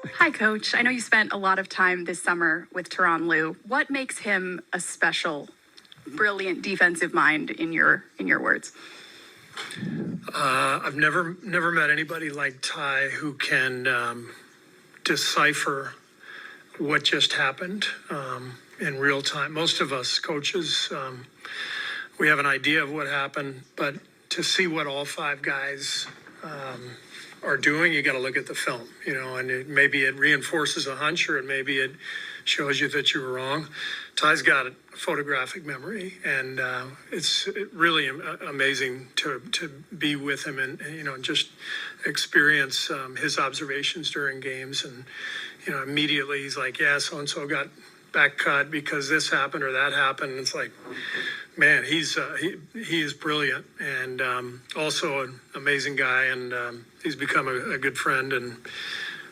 Hi, Coach. I know you spent a lot of time this summer with Tyronn Lue. What makes him a special, brilliant defensive mind in your words? I've never met anybody like Ty who can decipher what just happened in real time. Most of us coaches, we have an idea of what happened, but to see what all five guys are doing, you got to look at the film, and maybe it reinforces a hunch, or maybe it shows you that you were wrong. Ty's got a photographic memory, and it's really amazing to be with him and just experience his observations during games. And immediately he's like, yeah, so and so got back cut because this happened or that happened. And it's like, man, he is brilliant, and also an amazing guy, and he's become a good friend, and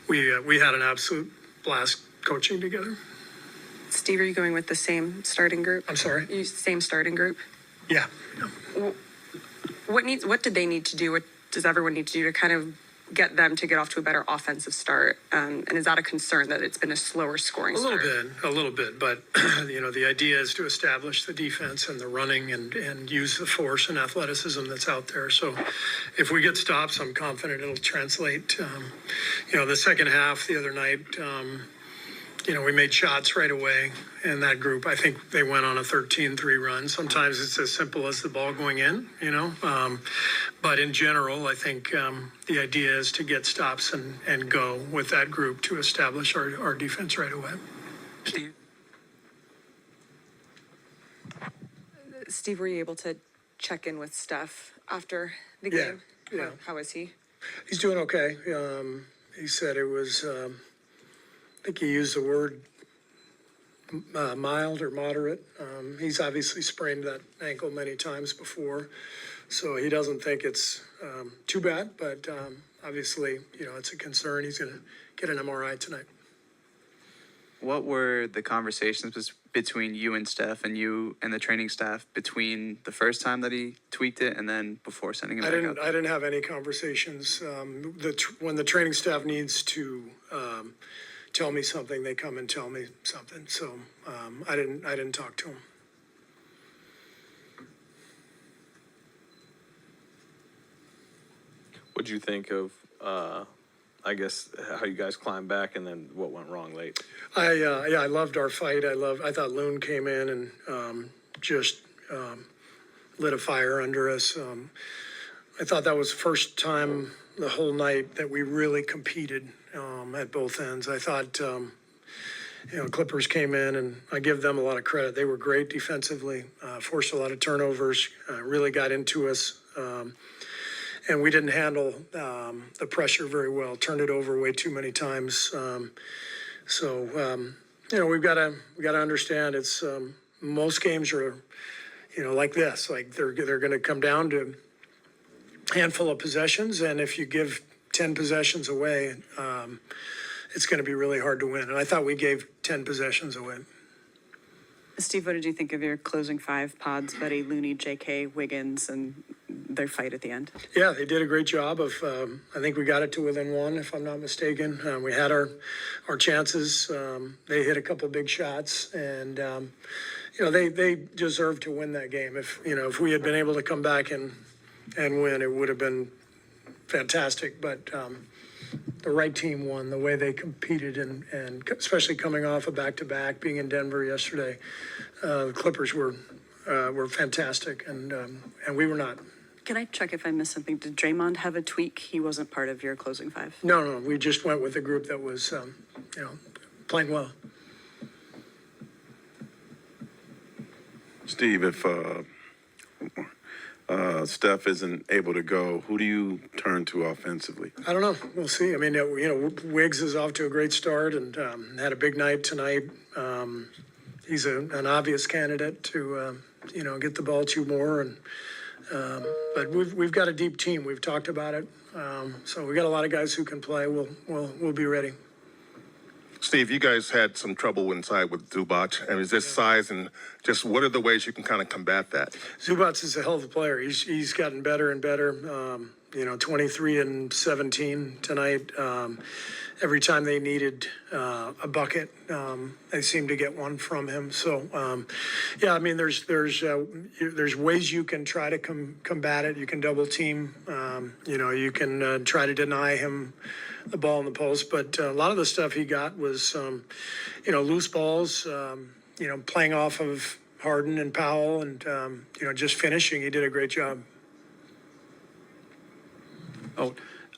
we had an absolute blast coaching together. Steve, are you going with the same starting group? I'm sorry? Same starting group? Yeah. What did they need to do? What does everyone need to do to kind of get them to get off to a better offensive start? And is that a concern that it's been a slower scoring start? A little bit. But, the idea is to establish the defense and the running and use the force and athleticism that's out there. So if we get stops, I'm confident it'll translate. The second half the other night, we made shots right away in that group. I think they went on a 13-3 run. Sometimes it's as simple as the ball going in, But in general, I think the idea is to get stops and go with that group to establish our defense right away. Steve, were you able to check in with Steph after the game? Yeah. How is he? He's doing okay. He said it was, I think he used the word mild or moderate. He's obviously sprained that ankle many times before, so he doesn't think it's too bad, but obviously, it's a concern. He's going to get an MRI tonight. What were the conversations between you and Steph and you and the training staff between the first time that he tweaked it and then before sending him back up? I didn't have any conversations. When the training staff needs to tell me something, they come and tell me something. So I didn't talk to him. What did you think of, I guess, how you guys climbed back and then what went wrong late? I loved our fight. I thought Loon came in and just lit a fire under us. I thought that was the first time the whole night that we really competed at both ends. I thought, Clippers came in, and I give them a lot of credit. They were great defensively, forced a lot of turnovers, really got into us. And we didn't handle the pressure very well, turned it over way too many times. We've got to understand it's most games are, like this. Like they're going to come down to a handful of possessions, and if you give 10 possessions away, it's going to be really hard to win. And I thought we gave 10 possessions away. Steve, what did you think of your closing five? Podz, Buddy, Looney, JK, Wiggins, and their fight at the end? Yeah, they did a great job of, I think we got it to within one, if I'm not mistaken. We had our chances. They hit a couple big shots, and, they deserved to win that game. If we had been able to come back and win, it would have been fantastic. But the right team won, the way they competed, and especially coming off a back-to-back, being in Denver yesterday. The Clippers were fantastic, and we were not. Can I check if I missed something? Did Draymond have a tweak? He wasn't part of your closing five. No, we just went with a group that was, playing well. Steve, if Steph isn't able to go, who do you turn to offensively? I don't know. We'll see. I mean, Wiggs is off to a great start and had a big night tonight. He's an obvious candidate to, get the ball to more. And but we've got a deep team. We've talked about it. So we got a lot of guys who can play. We'll be ready. Steve, you guys had some trouble inside with Zubac. And is this size, and just what are the ways you can kind of combat that? Zubac is a hell of a player. He's gotten better and better. 23 and 17 tonight. Every time they needed a bucket, they seemed to get one from him. So, yeah, I mean, there's ways you can try to combat it. You can double team. You can try to deny him the ball in the post. But a lot of the stuff he got was, loose balls. Playing off of Harden and Powell, and just finishing. He did a great job. Oh,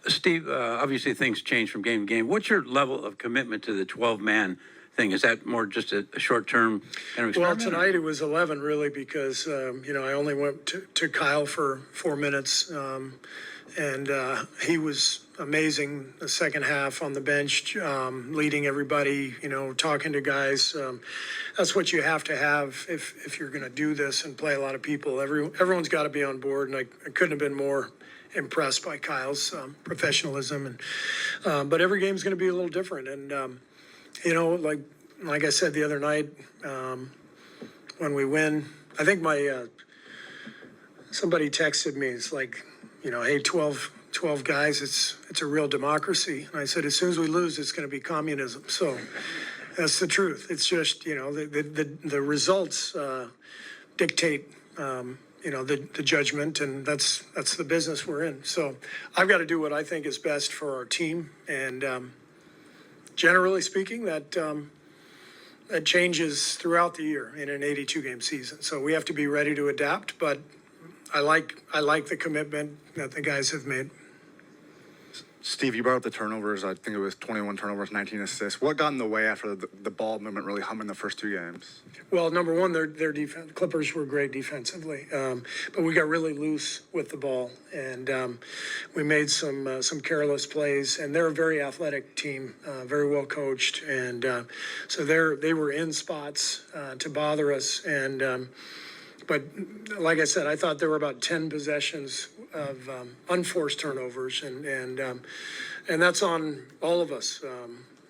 Steve, obviously things change from game to game. What's your level of commitment to the 12-man thing? Is that more just a short-term kind of Well, experiment? tonight it was 11 really because, I only went to Kyle for 4 minutes. And he was amazing the second half on the bench, leading everybody, talking to guys. That's what you have to have if you're going to do this and play a lot of people. Everyone's got to be on board, and I couldn't have been more impressed by Kyle's professionalism. And but every game's going to be a little different. And like I said the other night, when we win, I think somebody texted me. It's like, hey, 12 guys, it's a real democracy. And I said, as soon as we lose, it's going to be communism. So that's the truth. It's just, the results dictate, the judgment, and that's the business we're in. So I've got to do what I think is best for our team. And generally speaking, that changes throughout the year in an 82-game season. So we have to be ready to adapt, but I like the commitment that the guys have made. Steve, you brought up the turnovers. I think it was 21 turnovers, 19 assists. What got in the way after the ball movement really humming the first 2 games? Well, number one, their defense. Clippers were great defensively, but we got really loose with the ball, and we made some careless plays. And they're a very athletic team, very well coached, and so they were in spots to bother us. And but like I said, I thought there were about 10 possessions of unforced turnovers, and that's on all of us.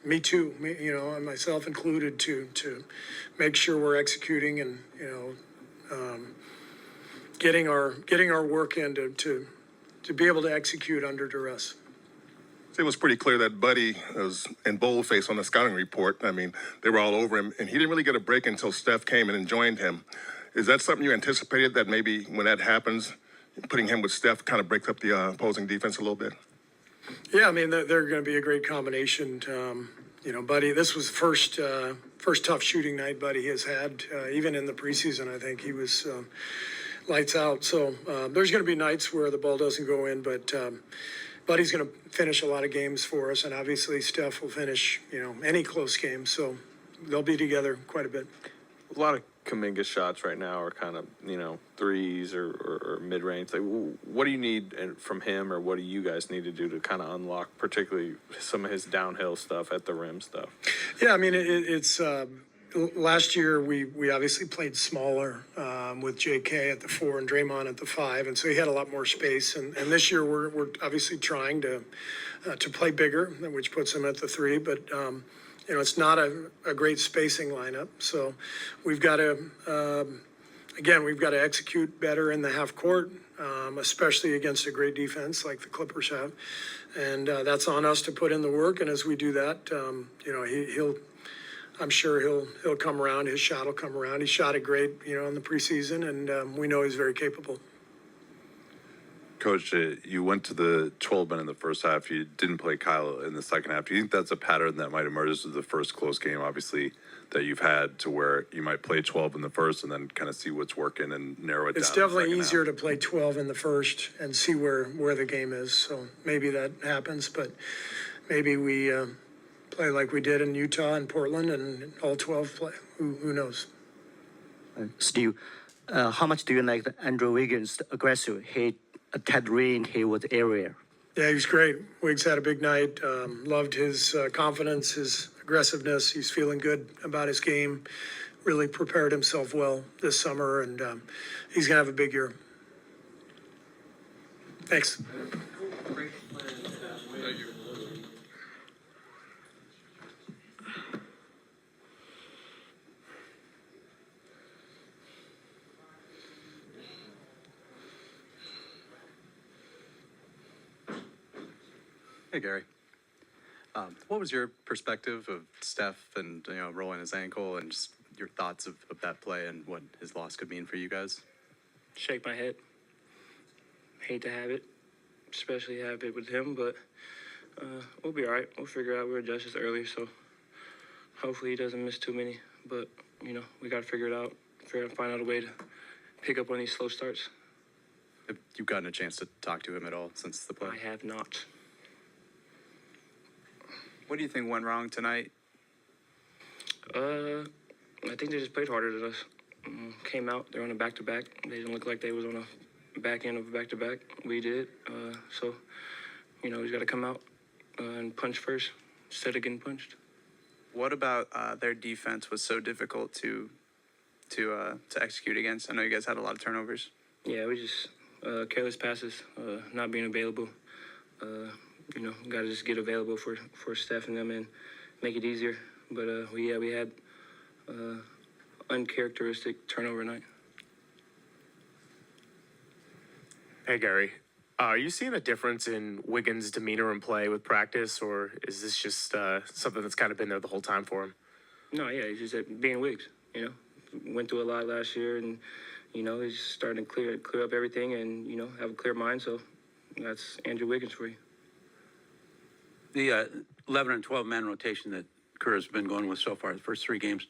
Me too, and myself included, to make sure we're executing and getting our work in to be able to execute under duress. It was pretty clear that Buddy was in boldface on the scouting report. I mean, they were all over him, and he didn't really get a break until Steph came in and joined him. Is that something you anticipated, that maybe when that happens, putting him with Steph kind of breaks up the opposing defense a little bit? Yeah, I mean, they're going to be a great combination. Buddy, this was first tough shooting night Buddy has had. Even in the preseason, I think he was lights out. So there's going to be nights where the ball doesn't go in, but Buddy's going to finish a lot of games for us, and obviously Steph will finish, any close game. So they'll be together quite a bit. A lot of Kuminga shots right now are kind of, threes or mid-range. Like, what do you need from him, or what do you guys need to do to kind of unlock particularly some of his downhill stuff, at the rim stuff? Yeah, I mean, it's last year we obviously played smaller with JK at the 4 and Draymond at the 5, and so he had a lot more space. And this year we're obviously trying to play bigger, which puts him at the 3, but it's not a great spacing lineup. So we've got to, we've got to execute better in the half court, especially against a great defense like the Clippers have. And that's on us to put in the work. And as we do that, I'm sure he'll come around. His shot will come around. He shot it great, in the preseason, and we know he's very capable. Coach, you went to the 12 men in the first half. You didn't play Kyle in the second half. Do you think that's a pattern that might emerge? This is the first close game, obviously, that you've had, to where you might play 12 in the first and then kind of see what's working and narrow it down. It's definitely easier to play 12 in the first and see where the game is. So maybe that happens, but maybe we play like we did in Utah and Portland, and all 12 play. Who knows? Steve, how much do you like Andrew Wiggins' aggressive? He attacked ring, he was area. Yeah, he's great. Wiggs had a big night. Loved his confidence, his aggressiveness. He's feeling good about his game. Really prepared himself well this summer, and he's going to have a big year. Thanks. Hey, Gary. What was your perspective of Steph and, rolling his ankle and just your thoughts of that play and what his loss could mean for you guys? Shake my head. Hate to have it, especially have it with him, but we'll be all right. We'll figure out. We're adjusted early, so hopefully he doesn't miss too many. But, we got to figure it out, find out a way to pick up on these slow starts. Have you gotten a chance to talk to him at all since the play? I have not. What do you think went wrong tonight? I think they just played harder than us. Came out, they're on a back-to-back. They didn't look like they was on a back end of a back-to-back. We did. So, he's got to come out and punch first instead of getting punched. What about their defense was so difficult to execute against? I know you guys had a lot of turnovers. Yeah, we just careless passes, not being available. Got to just get available for Steph and them and make it easier. But we had uncharacteristic turnover night. Hey, Gary. Are you seeing a difference in Wiggins' demeanor and play with practice, or is this just something that's kind of been there the whole time for him? No, yeah, he's just being Wiggs, Went through a lot last year, and, he's starting to clear up everything and, have a clear mind. So that's Andrew Wiggins for you. The 11 and 12 man rotation that Kerr has been going with so far, the first 3 games,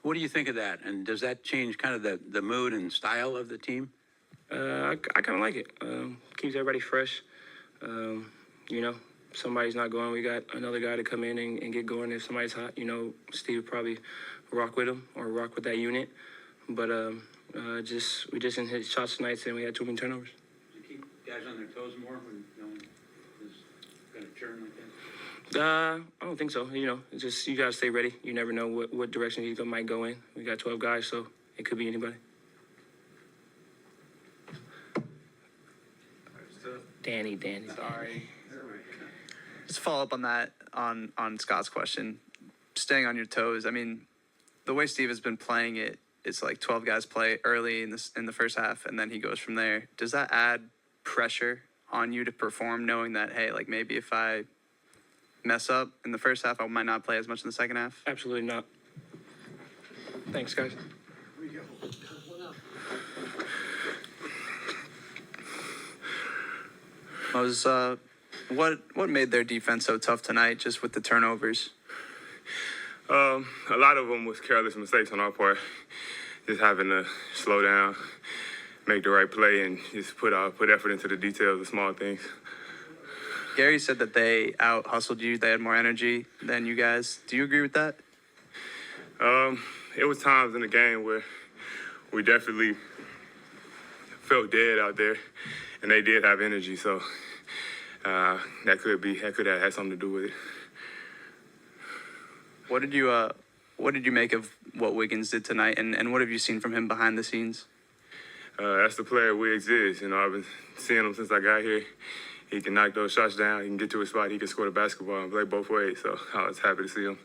what do you think of that? And does that change kind of the mood and style of the team? I kind of like it. Keeps everybody fresh. Somebody's not going. We got another guy to come in and get going if somebody's hot. Steve would probably rock with him or rock with that unit. But we just didn't hit shots tonight and we had too many turnovers. Do you keep guys on their toes more when no one is going to churn like that? I don't think so. It's just you got to stay ready. You never know what direction he might go in. We got 12 guys, so it could be anybody. Danny. Sorry. Just follow up on that, on Scott's question. Staying on your toes, I mean, the way Steve has been playing it, it's like 12 guys play early in the first half, and then he goes from there. Does that add pressure on you to perform, knowing that, hey, like maybe if I mess up in the first half, I might not play as much in the second half? Absolutely not. Thanks, guys. What made their defense so tough tonight, just with the turnovers? A lot of them was careless mistakes on our part. Just having to slow down, make the right play, and just put effort into the details, the small things. Gary said that they out-hustled you. They had more energy than you guys. Do you agree with that? It was times in the game where we definitely felt dead out there, and they did have energy, so that could have had something to do with it. What did you make of what Wiggins did tonight, and what have you seen from him behind the scenes? That's the player Wiggs is. I've been seeing him since I got here. He can knock those shots down. He can get to his spot. He can score the basketball and play both ways. So I was happy to see him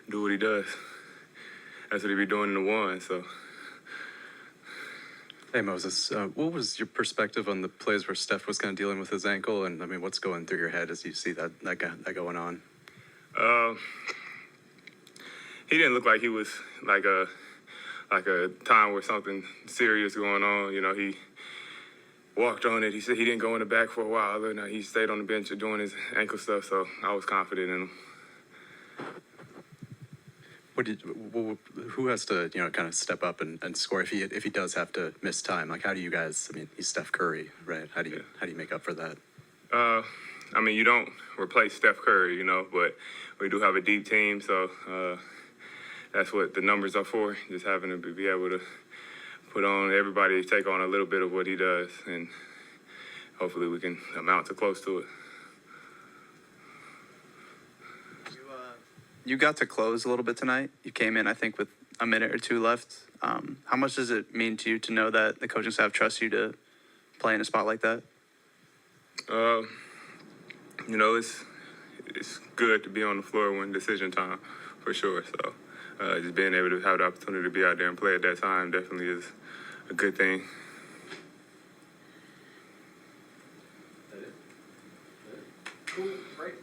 do what he does. That's what he be doing in the one. So. Hey, Moses, what was your perspective on the plays where Steph was kind of dealing with his ankle? And, I mean, what's going through your head as you see that going on? He didn't look like he was like a time where something serious going on. He walked on it. He said he didn't go in the back for a while. And he stayed on the bench doing his ankle stuff, so I was confident in him. Who has to, kind of step up and score if he does have to miss time? Like, how do you guys? I mean, he's Steph Curry, right? How do you make up for that? I mean, you don't replace Steph Curry, but we do have a deep team, so that's what the numbers are for. Just having to be able to put on everybody, take on a little bit of what he does, and hopefully we can amount to close to it. You got to close a little bit tonight. You came in, I think, with a minute or two left. How much does it mean to you to know that the coaching staff trusts you to play in a spot like that? It's good to be on the floor when decision time, for sure. So just being able to have the opportunity to be out there and play at that time definitely is a good thing. Cool. Great.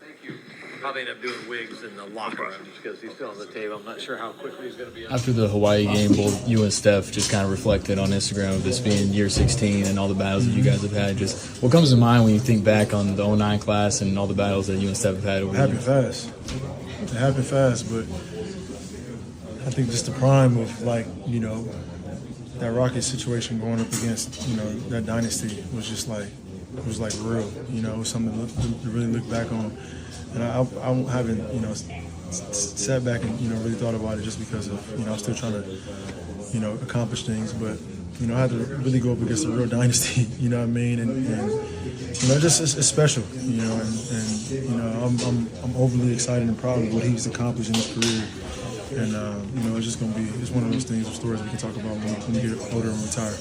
how they end up doing Wiggs in the locker room because he's still on the table. I'm not sure how quickly he's going to be. After the Hawaii game, both you and Steph just kind of reflected on Instagram of this being year 16 and all the battles that you guys have had. Just what comes to mind when you think back on the 09 class and all the battles that you and Steph have had over the years? It happened fast, but I think just the prime of, like, you know, that Rockets situation going up against, you know, that dynasty was just like, it was like real, you know, it was something to really look back on. And I haven't, you know, sat back and, you know, really thought about it just because of, you know, I'm still trying to, you know, accomplish things. But, you know, I had to really go up against a real dynasty, you know what I mean? And you know, just it's special, you know, and you know, I'm overly excited and proud of what he's accomplished in his career. And, you know, it's just going to be, it's one of those things, stories we can talk about when we get older and retire.